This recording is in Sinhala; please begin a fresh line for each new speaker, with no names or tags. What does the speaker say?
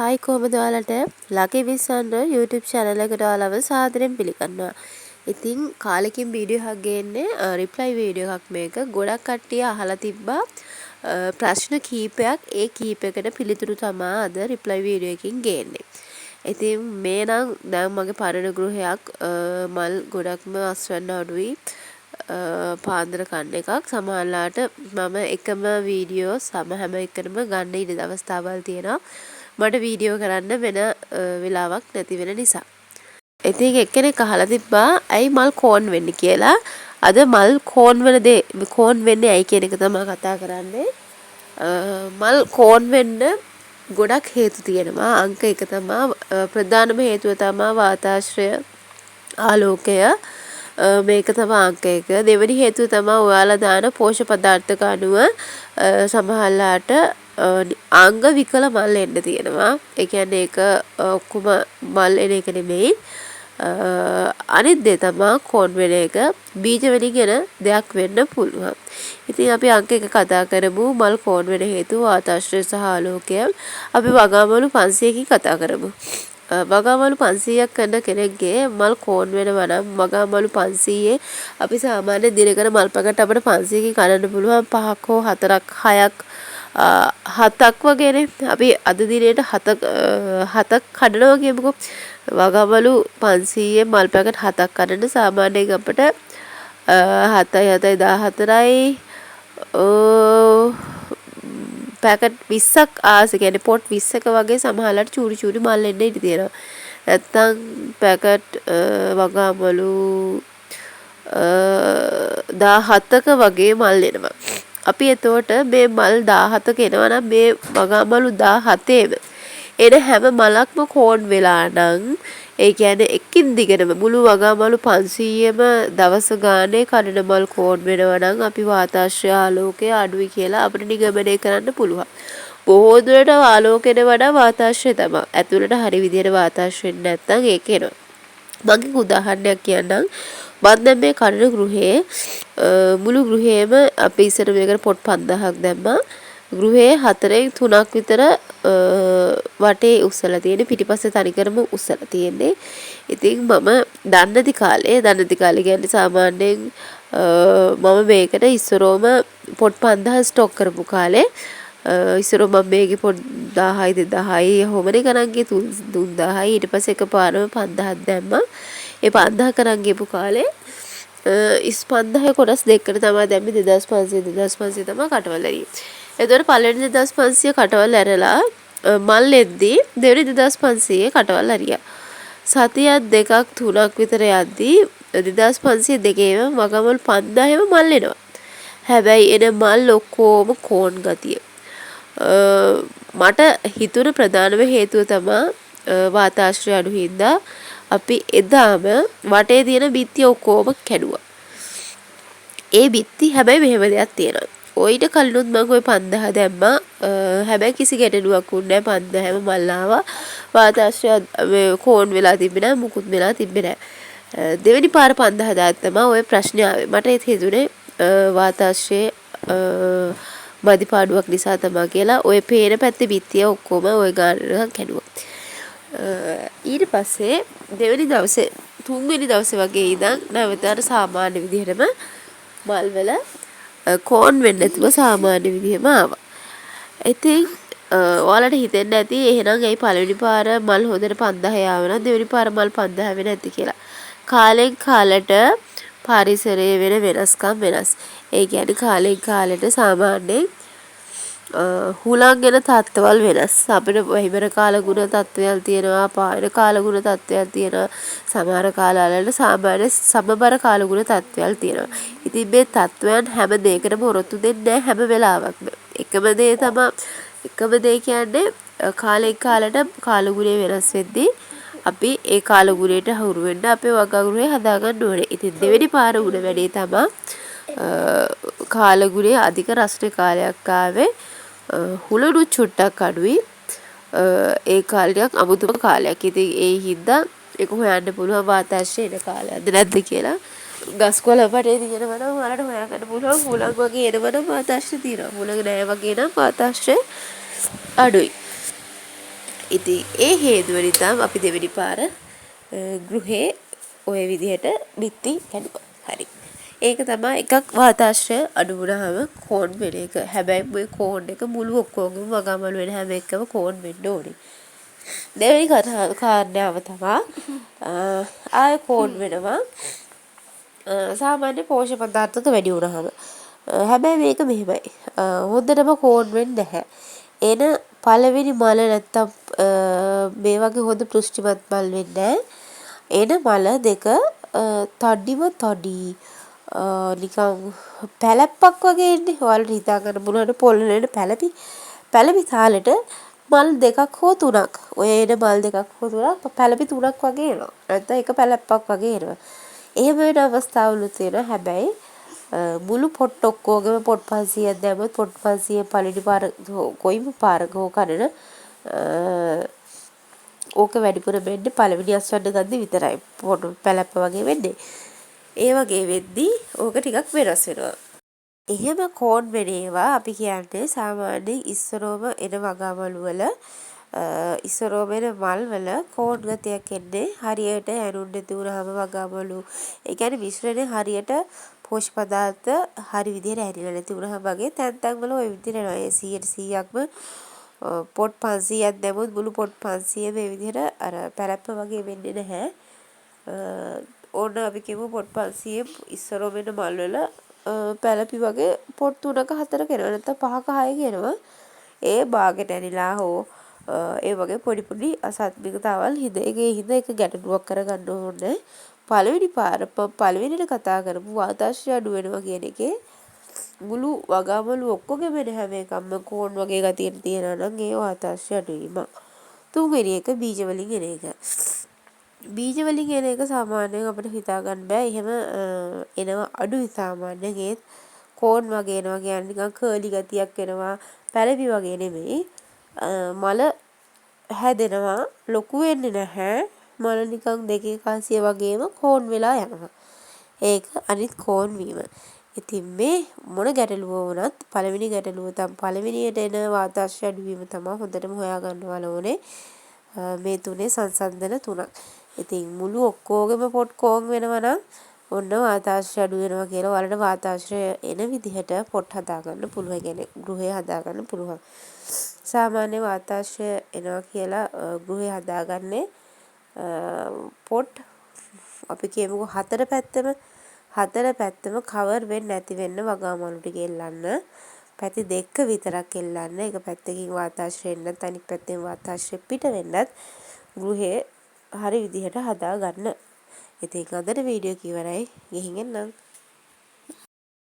හායි කොහමද ඔයාලට ලකී විසන්න YouTube channel එකට ඔයාලව සාදරයෙන් පිළිගන්නවා. ඉතින් කාලෙකින් වීඩියෝ එකක් ගේන්නේ රිප්ලයි වීඩියෝ එකක් මේක. ගොඩක් කට්ටිය අහලා තිබ්බා ප්‍රශ්න කීපයක් ඒ කීපයකට පිළිතුරු තමයි අද රිප්ලයි වීඩියෝ එකකින් ගේන්නේ. ඉතින් මේ නම් දැන් මගේ පරණ ගෘහයක් මල් ගොඩක්ම අස්වැන්න අඩුයි. පාන්දර කන්න එකක් සමහරලාට මම එකම වීඩියෝ හැම එකටම ගන්න ඉඩ අවස්ථාවල් තියෙනවා. මට වීඩියෝ කරන්න වෙන වෙලාවක් නැති වෙන නිසා. ඉතින් එක්කෙනෙක් අහලා තිබ්බා ඇයි මල් කෝන් වෙන්නේ කියලා. අද මල් කෝන් වෙන දේ කෝන් වෙන්නේ ඇයි කියන එක තමයි කතා කරන්නේ. මල් කෝන් වෙන්න ගොඩක් හේතු තියෙනවා. අංක 1 තමයි ප්‍රධානම හේතුව තමයි වාතාශ්‍රය ආලෝකය. මේක තමයි අංක 1. දෙවෙනි හේතුව තමයි ඔයාලා දාන පෝෂක පදාර්ථක අණුව සමහරලාට අංග විකල මල් එන්න තියෙනවා. ඒ කියන්නේ ඒක ඔක්කොම මල් එන එක නෙමෙයි. අනිත් දේ තමයි කෝන් වෙන එක බීජ වලින් එන දෙයක් වෙන්න පුළුවන්. ඉතින් අපි අංක 1 කතා කරමු. මල් කෝන් වෙන හේතු වාතාශ්‍රය සහ ආලෝකය. අපි වගාමලු 500කින් කතා කරමු. වගාමලු 500ක් කරන කෙනෙක්ගේ මල් කෝන් වෙනවා නම් වගාමලු 500 අපි සාමාන්‍ය දිනකට මල් පැකට් අපිට 500කින් කඩන්න පුළුවන් 5ක් හෝ 4ක් 6ක් 7ක් වගේනේ. අපි අද දිනේට 7ක් කඩනවා කියමුකෝ. වගාමලු 500 මල් පැකට් 7ක් කඩන්න සාමාන්‍යයෙන් අපිට 7යි 14යි පැකට් 20ක් ආස කියන්නේ පොට් 20ක වගේ සමහරලාට චූරි චූරි මල් එන්න ඉඩ තියෙනවා. නැත්තම් පැකට් වගාමලු 17ක වගේ මල් එනවා. අපි එතකොට මේ මල් 17ක එනවා නම් මේ වගාමලු 17ෙම එන හැම මලක්ම කෝන් වෙලා නම් ඒ කියන්නේ එකින් දිගටම මුළු වගාමලු 500ම දවස ගානේ කඩන මල් කෝන් වෙනවා නම් අපි වාතාශ්‍රය ආලෝකය අඩුයි කියලා අපිට නිගමනය කරන්න පුළුවන්. බොහෝ දුරට ආලෝකයට වඩා වාතාශ්‍රය තමයි. ඇතුළට හරි විදියට වාතාශ්‍රය නැත්නම් ඒක එනවා. මගේ උදාහරණයක් කියන්නම්. මම දැන් මේ කඩන ගෘහයේ මුළු ගෘහයේම අපි ඉස්සර මේකට පොට් 5000ක් දැම්මා. ගෘහයේ 4න් 3ක් විතර වටේ උස්සලා තියෙන්නේ පිටිපස්සේ තනිකරම උස්සලා තියෙන්නේ. ඉතින් මම දන්නති කාලේ කියන්නේ සාමාන්‍යයෙන් මම මේකට ඉස්සරෝම පොට් 5000 ස්ටොක් කරපු කාලේ ඉස්සරෝ මම මේකේ පොට් 1000යි 2000යි කොහොමනේ ගණන් ගියේ 3000යි ඊට පස්සේ එකපාරම 5000ක් දැම්මා. ඒ 5000 කරන් ගියපු කාලේ 5000 කොටස් දෙකකට තමයි දැම්මේ 2500 තමයි කටවල් ඇරියේ. එතකොට පළවෙනි 2500 කටවල් ඇරලා මල් එද්දී දෙවෙනි 2500 කටවල් ඇරියා. සතියක් දෙකක් තුනක් විතර යද්දී 2500 දෙකේම වගමල් 5000ම මල් එනවා. හැබැයි එන මල් ඔක්කොම කෝන් ගතිය. මට හිතුණ ප්‍රධානම හේතුව තමයි වාතාශ්‍රය අඩු හින්දා අපි එදාම වටේ තියෙන බිත්ති ඔක්කොම කැඩුවා. ඒ බිත්ති හැබැයි මෙහෙම දෙයක් තියෙනවා. ඔයිට කලිනුත් මම ওই 5000 දැම්මා. හැබැයි කිසි ගැටලුවක් වුණේ නැහැ. 5000ම මල් ආවා. වාතාශ්‍රය කෝන් වෙලා තිබ්බේ නැහැ. මුකුත් වෙලා තිබ්බේ නැහැ. දෙවෙනි පාර 5000 දාත් තමයි ওই ප්‍රශ්නේ ආවේ. මට ඒක හිතුනේ වාතාශ්‍රය මදිපාඩුවක් නිසා තමයි කියලා. ওই පේන පැත්තේ බිත්තිය ඔක්කොම ওই ගානට කැඩුවා. ඊට පස්සේ දෙවෙනි දවසේ තුන්වෙනි දවසේ වගේ ඉඳන් නැවත අර සාමාන්‍ය විදිහටම මල් වල කෝන් වෙන්නේ නැතුව සාමාන්‍ය විදිහම ආවා. ඉතින් ඔයාලට හිතෙන්න ඇති එහෙනම් ඇයි පළවෙනි පාර මල් හොඳට 5000 ආව නම් දෙවෙනි පාර මල් 5000 වෙන්නේ නැති කියලා. කාලෙන් කාලට පරිසරයේ වෙන වෙනස්කම් වෙනස්. ඒ කියන්නේ කාලෙන් කාලට සාමාන්‍යයෙන් හුලං වෙන තත්ත්වවල වෙනස්. අපිට හිමර කාලගුණ තත්ත්වයල් තියෙනවා, පායන කාලගුණ තත්ත්වයල් තියෙනවා. සමහර කාලවල සාමාන්‍ය සමබර කාලගුණ තත්ත්වයල් තියෙනවා. ඉතින් මේ තත්ත්වයන් හැම දෙයකටම ඔරොත්තු දෙන්නේ නැහැ හැම වෙලාවකම. එකම දේ කියන්නේ කාලෙන් කාලට කාලගුණය වෙනස් වෙද්දී අපි ඒ කාලගුණයට හුරු වෙන්න අපේ වගාගෘහය හදාගන්න ඕනේ. ඉතින් දෙවෙනි පාර උන වැඩේ තමයි කාලගුණයේ අධික රස්නේ කාලයක් ආවේ. හුලුණු චුට්ටක් අඩුයි. ඒ කාලයක් අමුතුම කාලයක්. ඉතින් ඒ හින්දා ඒක හොයන්න පුළුවන් වාතාශ්‍රය එන කාලයක්ද නැද්ද කියලා. ගස්කොළ වටේ තියෙනවා නම් ඔයාලට හොයාගන්න පුළුවන්. හුලං වගේ එනවා නම් වාතාශ්‍රය තියෙනවා. හුලං නෑ වගේ නම් වාතාශ්‍රය අඩුයි. ඉතින් ඒ හේතුව නිසා අපි දෙවෙනි පාර ගෘහේ ওই විදිහට බිත්ති කැඩුවා. හරි. ඒක තමයි එකක් වාතාශ්‍රය අඩු වුණාම කෝන් වෙන එක. හැබැයි මේ කෝන් එක මුළු ඔක්කොගේම වගාමළු වෙන හැම එකම කෝන් වෙන්න ඕනේ. දෙවෙනි කාරණාව තමයි ආය කෝන් වෙනවා සාමාන්‍ය පෝෂක පදාර්ථක වැඩි වුණාම. හැබැයි මේක මෙහෙමයි. හොඳටම කෝන් වෙන්නේ නැහැ. එන පළවෙනි මල නැත්තම් මේ වගේ හොඳ පුෂ්ටිමත් මල් වෙන්නේ එන මල දෙක තඩි නිකන් පැලැප්පක් වගේ ඉන්නේ. ඔයාලට හිතා ගන්න පුළුවන් පොළොනේන පැලපි තාලෙට මල් දෙකක් හෝ තුනක්. ඔය එන මල් දෙකක් හෝ තුනක් පැලපි තුනක් වගේ එනවා. නැත්නම් එක පැලැප්පක් වගේ එනවා. එහෙම වෙන අවස්ථාවලු තියෙනවා. හැබැයි මුළු පොට් ඔක්කොගෙම පොට් 500ක් දැම්මොත් පොට් 500 පළවෙනි පාර කොයිම පාරක හෝ කඩන ඕක වැඩිපුර වෙන්නේ පළවෙනි අස්වැන්න ගද්දි විතරයි. පොට් පැලැප්ප වගේ වෙන්නේ. ඒ වගේ වෙද්දී ඕක ටිකක් වෙනස් වෙනවා. එහෙම කෝන් වෙන ඒවා අපි කියන්නේ සාමාන්‍යයෙන් ඉස්සරෝම එන වගාමළු වල ඉස්සරෝම එන මල් වල කෝන් ගතියක් එන්නේ හරියට ඇනුන් නැති වුනහම වගාමළු ඒ කියන්නේ මිශ්‍රණය හරියට පෝෂක පදාර්ථ හරි විදිහට හැදිලා නැති වුනහම වගේ තැන් වල ওই විදිහට එනවා. ඒ 100%ක්ම පොට් 500ක් දැමුවොත් මුළු පොට් 500 මේ විදිහට අර පැලැප්ප වගේ වෙන්නේ නැහැ. ඕන අපි කියමු පොට් 500 ඉස්සරෝම එන මල් වල පැලපි වගේ පොට් 3ක 4ක එනවා නැත්නම් 5ක 6ක එනවා. ඒ බාගෙට ඇනිලා හෝ ඒ වගේ පොඩි අසත්මිකතාවල් ඒකේ හින්දා ඒක ගැටලුවක් කරගන්න ඕනේ. පළවෙනිට කතා කරපු වාතාශ්‍රය අඩු වෙනවා කියන එකේ මුළු වගාමළු ඔක්කොගෙම එන හැම එකක්ම කෝන් වගේ ගතියට තියනවා නම් ඒ වාතාශ්‍රය අඩු වීම. තුන්වෙනි එක බීජ වලින් එන එක. බීජ වලින් එන එක සාමාන්‍යයෙන් අපිට හිතා ගන්න බෑ. එහෙම එනවා අඩුයි සාමාන්‍යයෙන්. ඒත් කෝන් වගේ එනවා කියන්නේ නිකන් කර්ලි ගතියක් එනවා. පැලපි වගේ නෙමෙයි. මල හැදෙනවා ලොකු වෙන්නේ නැහැ. මල නිකන් දෙකේ කාසිය වගේම කෝන් වෙලා යනවා. ඒක අනිත් කෝන් වීම. ඉතින් මේ මොන ගැටලුව වුණත් පළවෙනි ගැටලුව තමයි පළවෙනියට එන වාතාශ්‍රය අඩු වීම තමයි හොඳටම හොයාගන්න ඕනේ. මේ තුනේ සංසන්දන තුනක්. ඉතින් මුළු ඔක්කොගෙම පොට් කෝන් වෙනවා නම් ඔන්න වාතාශ්‍රය අඩු වෙනවා කියලා ඔයාලට වාතාශ්‍රය එන විදිහට පොට් හදාගන්න පුළුවන්. කියන්නේ ගෘහය හදාගන්න පුළුවන්. සාමාන්‍ය වාතාශ්‍රය එනවා කියලා ගෘහය හදාගන්නේ පොට් අපි කියමුකෝ හතර පැත්තම කවර් වෙන්නේ නැති වෙන්න වගාමළු ටික එල්ලන්න. පැති දෙක විතරක් එල්ලන්න. එක පැත්තකින් වාතාශ්‍රය එන්නත් අනිත් පැත්තෙන් වාතාශ්‍රය පිට වෙන්නත් ගෘහය හරි විදිහට හදාගන්න. ඉතින් අදට වීඩියෝ එක ඉවරයි. ගිහින් එන්නම්.